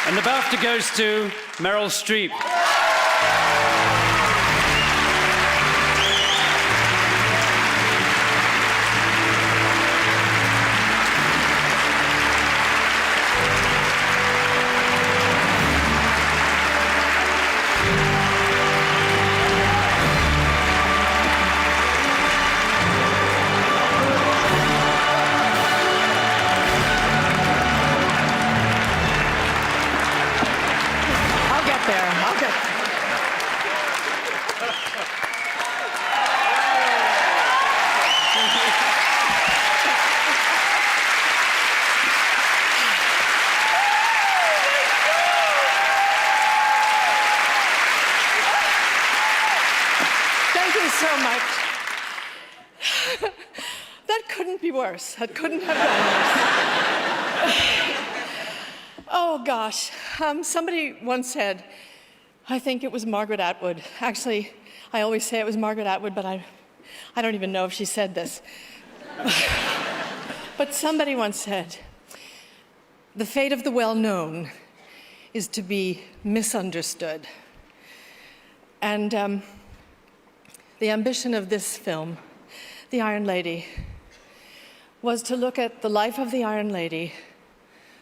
And the BAFTA goes to Meryl Streep. Thank you so much. That couldn't be worse. That couldn't have been worse. Oh, gosh. Somebody once said, I think it was Margaret Atwood. Actually, I always say it was Margaret Atwood, but I don't even know if she said this. But somebody once said, the fate of the well-known is to be misunderstood. And the ambition of this film, The Iron Lady, was to look at the life of the Iron Lady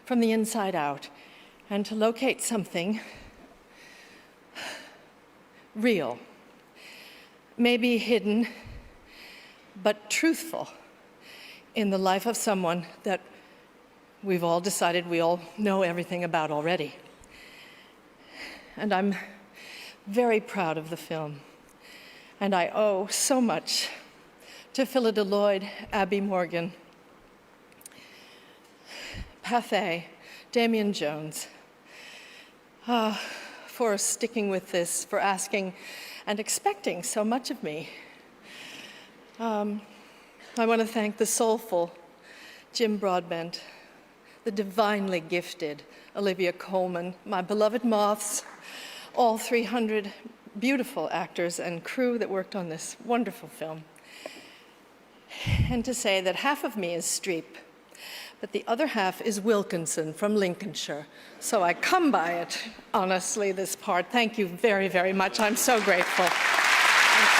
from the inside out and to locate something real, maybe hidden, but truthful in the life of someone that we've all decided we all know everything about already. And I'm very proud of the film. And I owe so much to Phyllida Lloyd, Abby Morgan, Pathé, Damian Jones, for sticking with this, for asking and expecting so much of me. I want to thank the soulful Jim Broadbent, the divinely gifted Olivia Colman, my beloved moths, all 300 beautiful actors and crew that worked on this wonderful film. And to say that half of me is Streep, but the other half is Wilkinson from Lincolnshire. So I come by it, honestly, this part. Thank you very, very much. I'm so grateful. I'm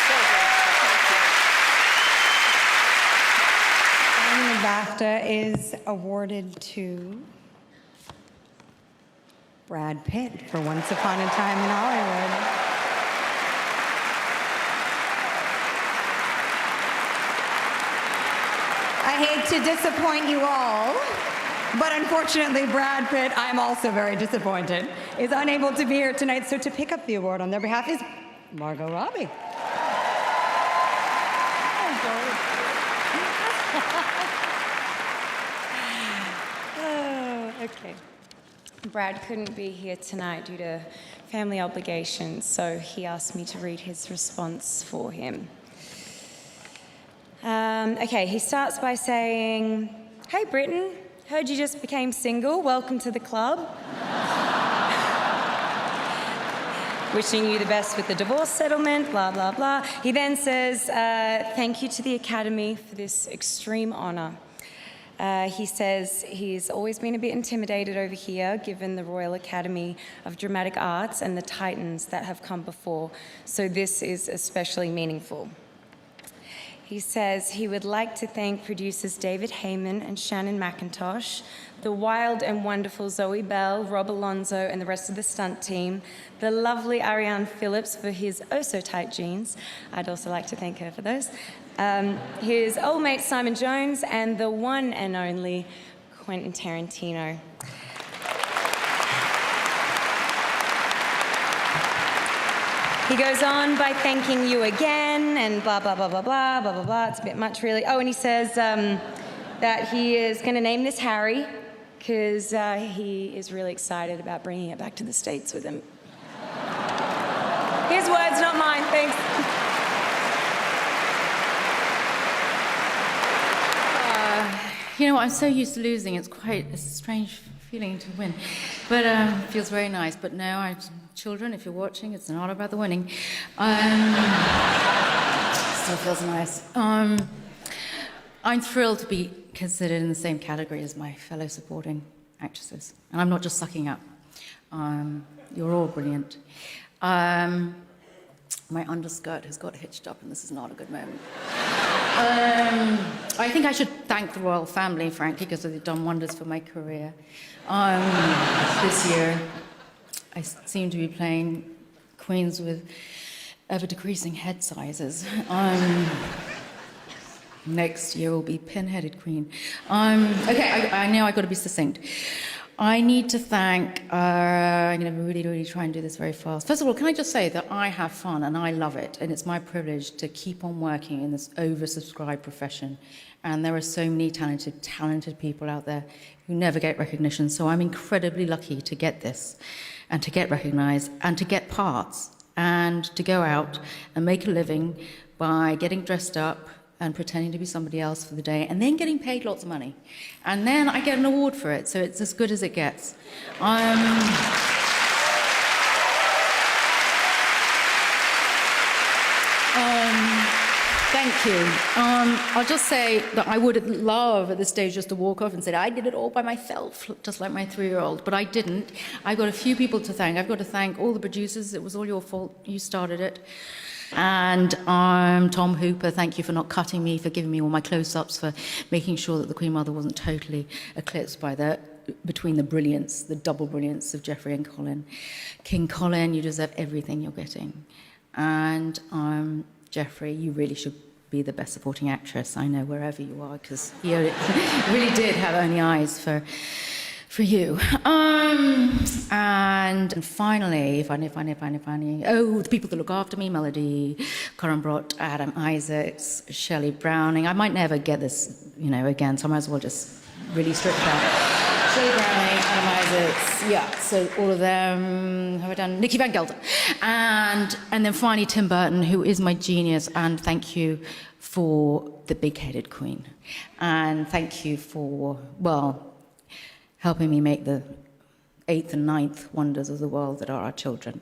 so grateful. And the BAFTA is awarded to Brad Pitt for Once Upon a Time in Hollywood. I hate to disappoint you all, but unfortunately, Brad Pitt, I'm also very disappointed, is unable to be here tonight. So to pick up the award on their behalf is Margot Robbie. Oh, okay. Brad couldn't be here tonight due to family obligations, so he asked me to read his response for him. Okay, he starts by saying, "Hey, Britton, heard you just became single. Welcome to the club. Wishing you the best with the divorce settlement, blah, blah, blah." He then says, "Thank you to the Academy for this extreme honor." He says he's always been a bit intimidated over here, given the Royal Academy of Dramatic Arts and the titans that have come before, so this is especially meaningful. He says he would like to thank producers David Heyman and Shannon McIntosh, the wild and wonderful Zoe Bell, Rob Alonso, and the rest of the stunt team, the lovely Ariane Phillips for his oh-so-tight jeans. I'd also like to thank her for those. His old mate Simon Jones, and the one and only Quentin Tarantino. He goes on by thanking you again and blah, blah, blah, blah, blah, blah, blah, blah. It's a bit much, really. Oh, and he says that he is going to name this Harry because he is really excited about bringing it back to the States with him. His words, not mine. Thanks. You know, I'm so used to losing. It's a strange feeling to win. But it feels very nice. But now, children, if you're watching, it's not about the winning. Still feels nice. I'm thrilled to be considered in the same category as my fellow supporting actresses. And I'm not just sucking up. You're all brilliant. My underskirt has got hitched up, and this is not a good moment. I think I should thank the royal family, frankly, because they've done wonders for my career. This year, I seem to be playing queens with ever-decreasing head sizes. Next year will be pin-headed queen. Okay, I know I've got to be succinct. I need to thank, I'm going to really try and do this very fast. First of all, can I just say that I have fun and I love it, and it's my privilege to keep on working in this oversubscribed profession. And there are so many talented people out there who never get recognition, so I'm incredibly lucky to get this, and to get recognized, and to get parts, and to go out and make a living by getting dressed up and pretending to be somebody else for the day, and then getting paid lots of money. And then I get an award for it, so it's as good as it gets. Thank you. I'll just say that I would love at this stage just to walk off and say, I did it all by myself, just like my 3-year-old, but I didn't. I've got a few people to thank. I've got to thank all the producers. It was all your fault. You started it. And Tom Hooper, thank you for not cutting me, for giving me all my close-ups, for making sure that the Queen Mother wasn't totally eclipsed by between the brilliance, the double brilliance of Geoffrey and Colin. King Colin, you deserve everything you're getting. And Geoffrey, you really should be the best supporting actress, I know, wherever you are, because you really did have only eyes for you. And finally, the people that look after me, Melody, Coram Brott, Adam Isaacs, Shelley Browning. I might never get this, again, so I might as well just really strip it out. Shelley Browning, Adam Isaacs, yeah, so all of them, have I done? Nikki Van Gelder. And then finally Tim Burton, who is my genius, and thank you for the big-headed Queen. And thank you for, helping me make the 8th and 9th wonders of the world that are our children.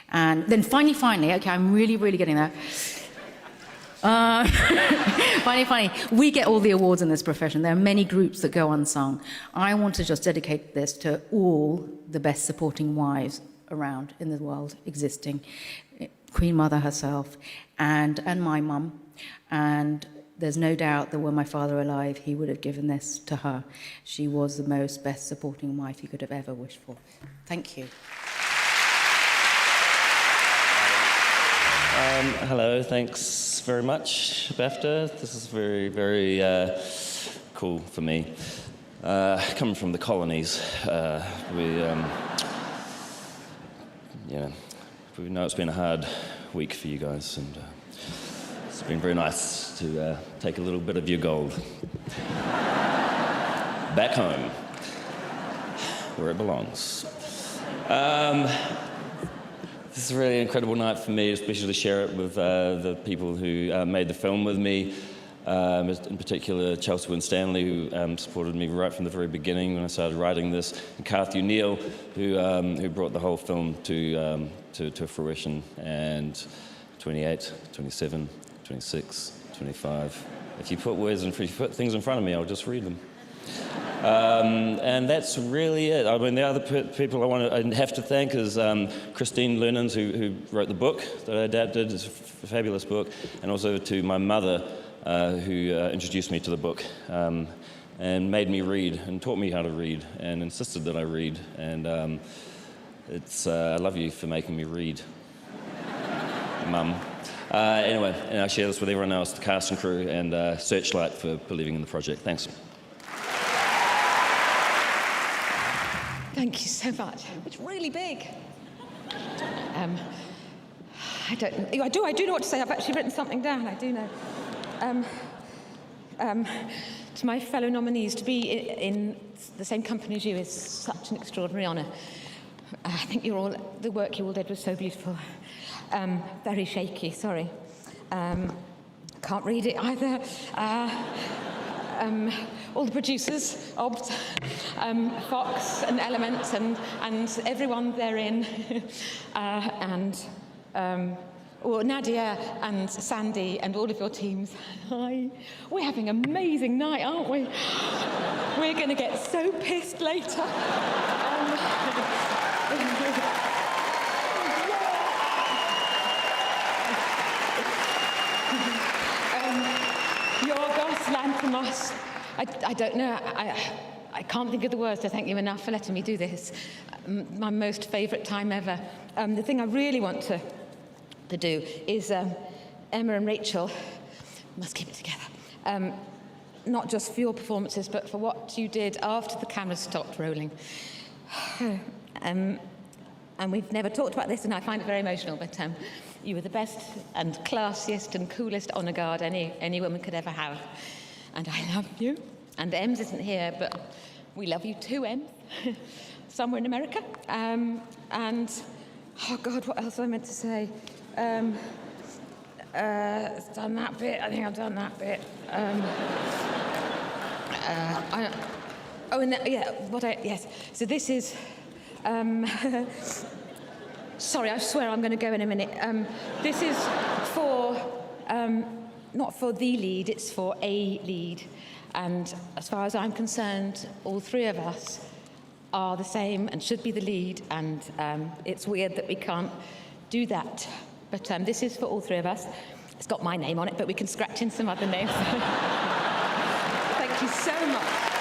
And then finally, okay, I'm really getting there. Finally, we get all the awards in this profession. There are many groups that go unsung. I want to just dedicate this to all the best supporting wives around in the world existing. Queen Mother herself, and my mum. And there's no doubt that were my father alive, he would have given this to her. She was the most best supporting wife he could have ever wished for. Thank you. Hello, thanks very much, BAFTA. This is very cool for me. Coming from the colonies, we know it's been a hard week for you guys, and it's been very nice to take a little bit of your gold back home, where it belongs. This is a really incredible night for me, especially to share it with the people who made the film with me, in particular Chelsea Winstanley, who supported me right from the very beginning when I started writing this, and Kathy O'Neill, who brought the whole film to fruition, and 28, 27, 26, 25. If you put things in front of me, I'll just read them. And that's really it. I mean, the other people I have to thank is Christine Lernans, who wrote the book that I adapted. It's a fabulous book. And also to my mother, who introduced me to the book and made me read and taught me how to read and insisted that I read. And I love you for making me read, Mum. Anyway, and I share this with everyone else, the cast and crew, and Searchlight for believing in the project. Thanks. Thank you so much. It's really big. I do know what to say. I've actually written something down. I do know. To my fellow nominees, to be in the same company as you is such an extraordinary honour. I think the work you all did was so beautiful. Very shaky, sorry. Can't read it either. All the producers, Obbs, Fox and Element and everyone therein, and Nadia and Sandy and all of your teams. Hi. We're having an amazing night, aren't we? We're going to get so pissed later. Yorgos Lanthimos. I don't know. I can't think of the words to thank you enough for letting me do this. My most favourite time ever. The thing I really want to do is Emma and Rachel must keep it together. Not just for your performances, but for what you did after the cameras stopped rolling. And we've never talked about this, and I find it very emotional, but you were the best and classiest and coolest honour guard any woman could ever have. And I love you. And Ems isn't here, but we love you too, Ems. Somewhere in America. And, oh God, what else was I meant to say? Done that bit. I think I've done that bit. Yes. So this is. Sorry, I swear I'm going to go in a minute. This is for not for the lead. It's for a lead. And as far as I'm concerned, all three of us are the same and should be the lead. And it's weird that we can't do that. But this is for all three of us. It's got my name on it, but we can scratch in some other names. Thank you so much.